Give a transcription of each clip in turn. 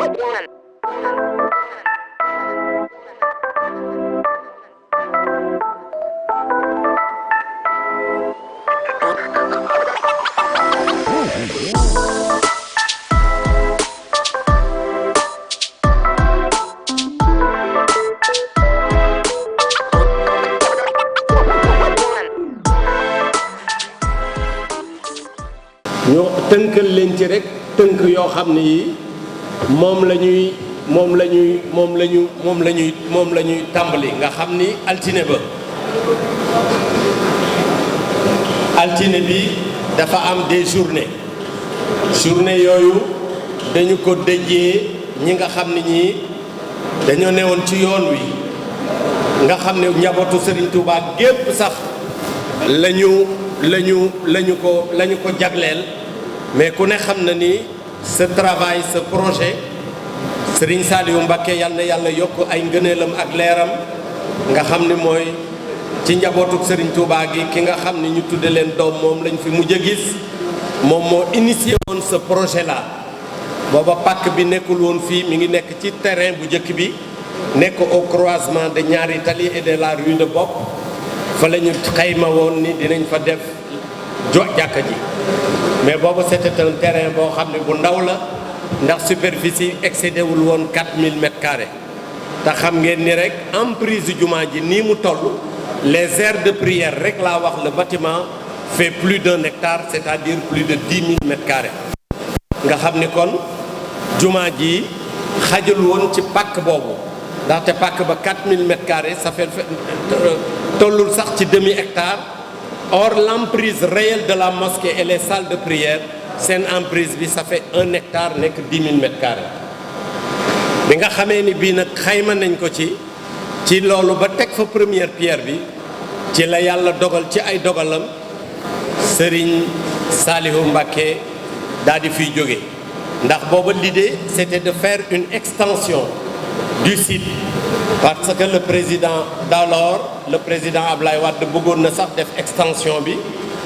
ñu tënkal leen ci rek tënk yoo xam ne yi moom la ñuy tàmbali nga xam ni altine bi dafa am des journées yooyu dañu ko déjee ñi nga xam ne ñii dañoo newoon ci yoon wi nga xam ne njabootu Serigne Touba gépp sax lañu ko jagleel mais ku ne xam na ni ce travail ce projet Serigne Saliou Mbacké yal na yàlla yokk ay ngëneelam ak leeram nga xam ni mooy ci njabootu Serigne Touba gi ki nga xam ni ñu tudde leen doom moom lañ fi mujj a gis moom moo initié woon ce projet là booba pàkk bi nekkul woon fii mi ngi nekk ci terrain bu njëkk bi nekk au croisement de ñaari tali et de la rue de Bopp fa la ñu xayma woon ni dinañ fa def jàkka ji mais boobu c'était un terrain boo xam ne bu ndaw la ndax superficie excédé wul woon 4000 mètres carrés te xam ngeen ni rek emprise jumaa ji nii mu toll les aires de prière rek laa wax le bâtiment fait plus d'1 hectare c'est-à-dire plus de 10 000 mètres carrés nga xam ni kon jumaa ji xajul woon ci pàkk boobu ndaxte pàkk ba 4000 mètres carrés ça fait tollul sax ci demi hectare or l'emprise réelle de la mosquée et les salles de prière seen emprise bi ça fait 1 hectare nekk 10 000 mètres carrés bi nga xamee ni bii nag xayma nañ ko ci loolu ba teg fa première pierre bi ci la yàlla dogal ci ay dogalam Serigne Saliou Mbacké daal di fiy jóge ndax booba l'idée c'était de faire une extension du site parce que le président d'alors le président Ablaye Wade bëggoon na sax def extension bi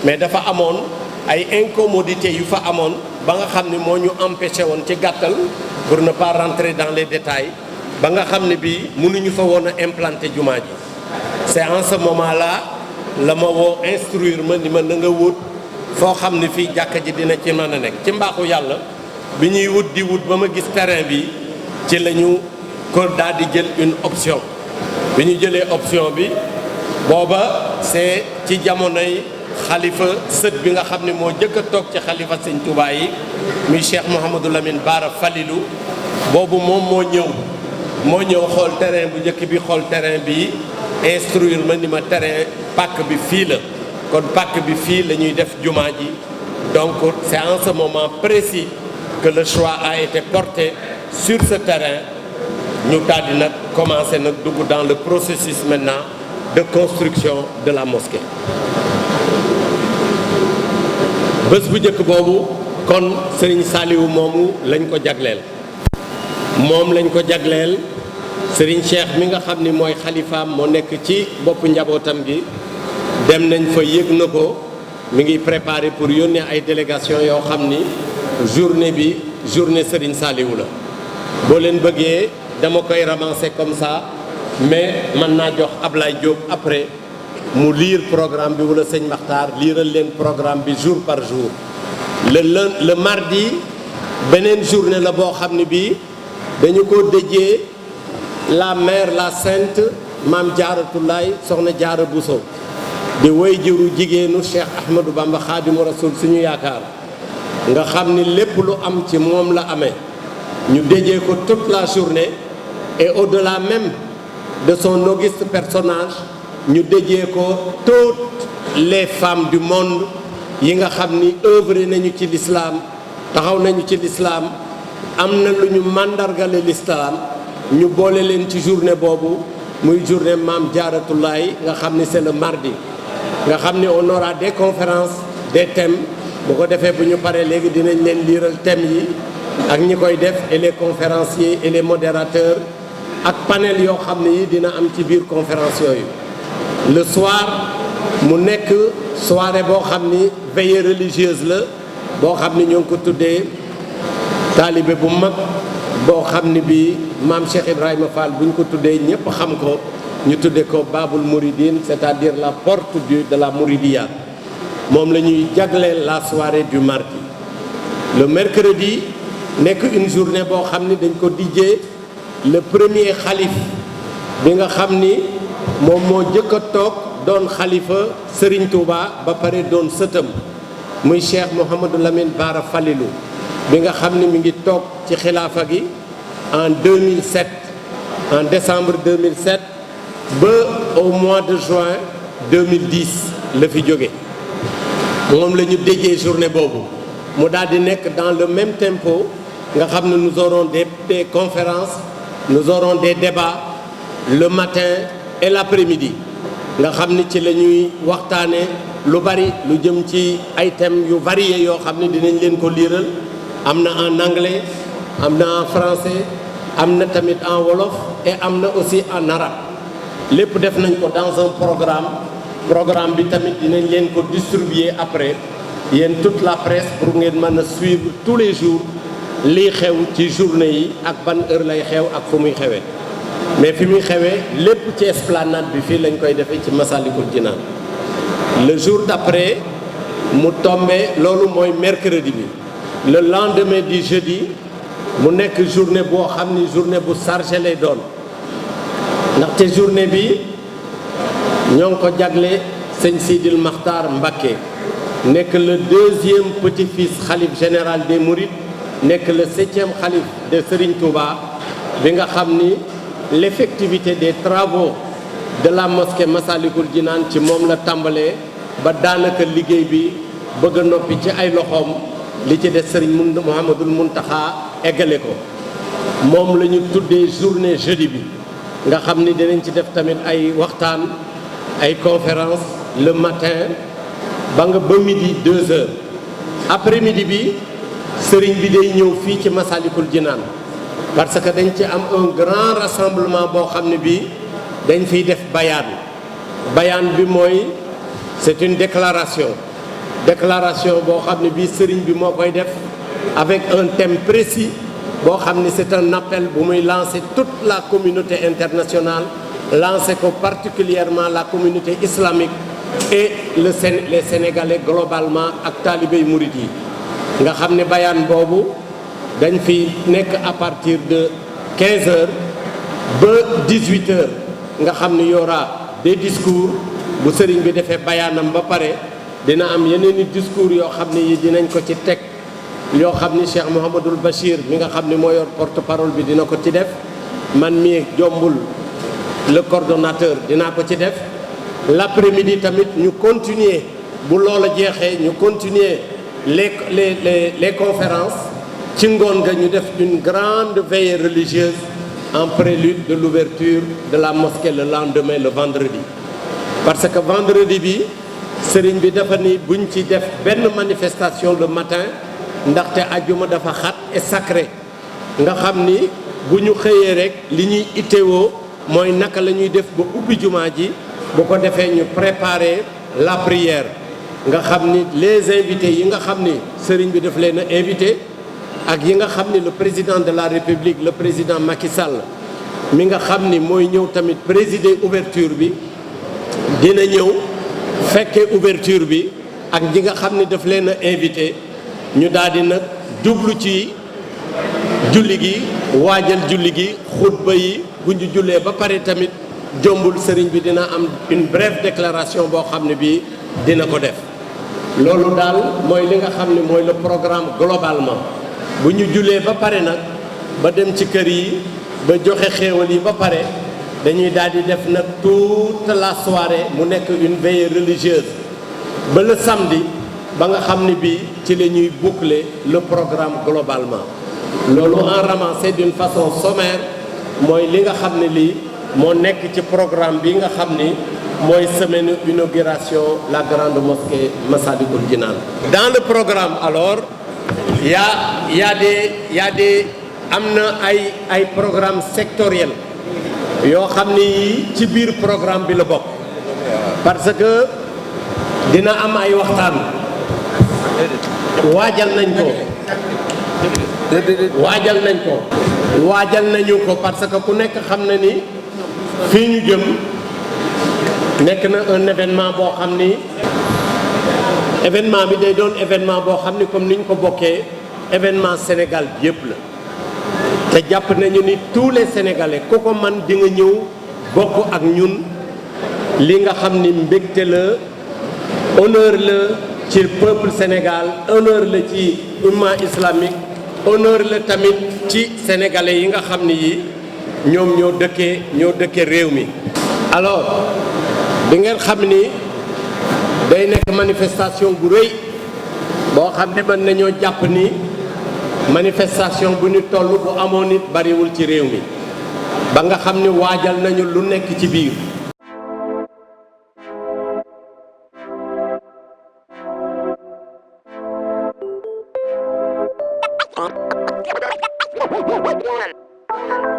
mais dafa amoon ay incommodités yu fa amoon ba nga xam ni moo ñu empêché woon ci gàttal pour ne pas rentrer dans les détails ba nga xam ne bii mënuñu fa woon a implanter jumaa ji c'est en ce moment-là la ma woo instruire ma ni ma na nga wut foo xam ne fii jàkka ji dina ci mën a nekk ci mbaaxu yàlla bi ñuy wut di wut ba ma gis terrain bi ci la ñu ko daal di jël une option bi ñu jëlee option bi booba c'est ci jamonoy xalifa sët bi nga xam ne moo jëkk a toog ci xalifa sëñ Touba yi muy Cheikh Mouhamadou Lamine Bara Falilou boobu moom moo ñëw xool terrain bu njëkk bi xool terrain bi instruire ma ni ma terrain pàkk bi fii la kon pàkk bi fii la ñuy def jumaa ji donc c'est en ce moment précis que le choix a été porté sur ce terrain ñu daal di nag commencer nag dugg dans le processus maintenant de construction de la mosquée bés bu njëkk boobu kon Serigne Saliou moomu lañ ko jagleel Serigne Cheikh mi nga xam ni mooy xalifaam moo nekk ci boppu njabootam gi dem nañ fa yëg na ko mi ngi préparé pour yónnee ay délégation yoo xam ni journée Serigne Saliou la boo leen bëggee dama koy ramasser comme ça mais mën naa jox Ablaye Diop après mu lire programme bi wala sëñ Makhtar liiral leen programme bi jour par jour le mardi beneen journée la boo xam ne bii dañu ko déjee la mère la sainte Maam Jaaratulaay Soxna Jaara Bousso di way juru jigéenu Cheikh Ahmadou Bamba Khadimu Rasoul suñu yaakaar nga xam ni lépp lu am ci moom la amee ñu déjee ko toute la journée et au-delà même de son auguste personnage ñu déjee ko toutes les femmes du monde yi nga xam ni œuvré nañu ci l'islam taxaw nañu ci l'islam am na lu ñu màndargale l'islam ñu boole leen ci journée boobu muy journée Maam Jaaratulaay nga xam ni c'est le mardi nga xam ni on aura des conférences des thèmes bu ko defee bu ñu paree léegi dinañ leen liiral thèmes yi ak ñi koy def et les conférenciers et les modérateurs ak panel yoo xam ne yi dina am ci biir conférence yooyu le soir mu nekk soirée boo xam ni veillée religieuse la boo xam ni ñoo ngi ko tuddee taalibe bu mag boo xam ni bi maam Cheikh Ibrahima Fall bu ñu ko tuddee ñëpp xam ko ñu tuddee ko Babul Mouridine, c'est-à-dire la porte de la Mouridia. moom la ñuy jagleel la soirée du mardi. Le mercredi nekk une journée boo xam ni dañ ko dijjee le premier xalif bi nga xam ni moom moo jëkk a toog doon xalifa Serigne Touba ba pare doon sëtam muy Cheikh Mouhamadou Lamine Bara Falilou bi nga xam ni mi ngi toog ci xilaafa gi en 2007 en décembre 2007 ba au mois de juin 2010 la fi jóge moom la ñu déjee journée boobu mu daal di nekk dans le même tempo nga xam ne nous aurons des conférences, nous aurons des débats le matin et l'après-midi nga xam ni ci la ñuy waxtaane lu bari lu jëm ci ay thèmes yu variés yoo xam ne dinañ leen ko liiral am na en anglais am na en français am na tamit en wolof et am na aussi en arabe lépp def nañ ko dans un programme bi tamit dinañ leen ko distribuer après yéen toute la presse pour ngeen mën a suivre tous les jours lii xew ci journée yi ak ban heure lay xew ak fu muy xewee mais fi muy xewee lépp ci esplanade bi fii lañ koy defee ci Massalikul Jinaan le jour d'après mu tombé loolu mooy mercredi bi le lendemain du jeudi mu nekk journée boo xam ni journée bu chargé lay doon ndaxte journée bi ñoo ngi ko jagle sëñ Sidil Makhtar Mbacké nekk le deuxième petit-fils xalif général des Mourides nekk le 7e xalif de Serigne Touba bi nga xam ni l'effectivité des travaux de la mosquée Massalikul Jinaan ci moom la tàmbalee ba daanaka liggéey bi bëgg a noppi ci ay loxoom li ci des Serigne Mouhamadoul Mountakha eggale ko moom la ñu tuddee journée jeudi bi nga xam ni dinañ ci def tamit ay waxtaan ay conférence le matin ba midi 2 heures après midi bi sëriñ bi day ñëw fii ci Massalikul Jinaan parce que dañ ci am un grand rassemblement boo xam ne bii dañ fiy def bayaan bi mooy c'est une déclaration boo xam ne bii sëriñ bi moo koy def avec un thème précis boo xam ni c'est un appel bu muy lancer toute la communauté internationale lancer ko particulièrement la communauté islamique et les Sénégalais globalement ak taalibey murid yi nga xam ne bayaan boobu dañ fi nekk à partir de 15 heures ba 18 heures nga xam ni y aura des discours bu sëriñ bi defee bayaanam ba pare dina am yeneen i discours yoo xam ne yi dinañ ko ci teg yoo xam ni Cheikh Mouhamadoul Bachir mi nga xam ni moo yor porte-parole bi dina ko ci def man mii jombul le coordonnateur dinaa ko ci def l'après-midi tamit ñu continuer bu loola jeexee ñu continuer les conférences ci ngoon nga ñu def une grande veillée religieuse en prélude de l'ouverture de la mosquée le lendemain le vendredi parce que vendredi bi sëriñ bi dafa ni buñ ci def benn manifestation le matin ndaxte ajjuma dafa xat et sacré nga xam ni bu ñu xëyee rek li ñuy itteewoo mooy naka la ñuy def ba ubbi jumaa ji bu ko defee ñu préparer la prière nga xam ni les invités yi nga xam ni sëriñ bi daf leen a invité ak yi nga xam ni le président de la république le président Macky Sall mi nga xam ni mooy ñëw tamit présider ouverture bi dina ñëw fekkee ouverture bi ak ñi nga xam ni daf leen a invité ñu daal di nag jublu ci julli gi waajal julli gi xutba yi bu ñu jullee ba pare tamit jombul sëriñ bi dina am une brève déclaration boo xam ne bii dina ko def loolu daal mooy li nga xam ne mooy le programme globalement bu ñu jullee ba pare nag ba dem ci kër yi ba joxe xéewal yi ba pare dañuy daal di def nag toute la soirée mu nekk une veillée religieuse ba le samedi ba nga xam ne bii ci la ñuy boucler le programme globalement loolu en ramassé d'une façon sommaire mooy li nga xam ne lii moo nekk ci programme bi nga xam ni mooy semaine inauguration la grande mosquée Massalikul Jinaan. Dans le programme alors y a des am na ay programme sectoriel yoo xam ni ci biir programme bi la bokk parce que dina am ay waxtaan waajal nañ ko waajal nañu ko parce que ku nekk xam na ni fii ñu jëm nekk na un événement boo xam ni événement bi day doon événement boo xam ni comme ni ñu ko bokkee événement Sénégal bi yëpp la te jàpp nañu ni tous les Sénégalais ku ko man di nga ñëw bokk ak ñun li nga xam ni mbégte la honneur la ci peuple Sénégal honneur la ci umma islamique honneur la tamit ci sénégalais yi nga xam ni yi ñoom ñoo dëkkee réew mi. alors bi ngeen xam ni day nekk manifestation bu rëy boo xam ne mën nañoo jàpp ni manifestation bu ñu toll bu amoon nit bariwul ci réew mi ba nga xam ni waajal nañu lu nekk ci biir. One.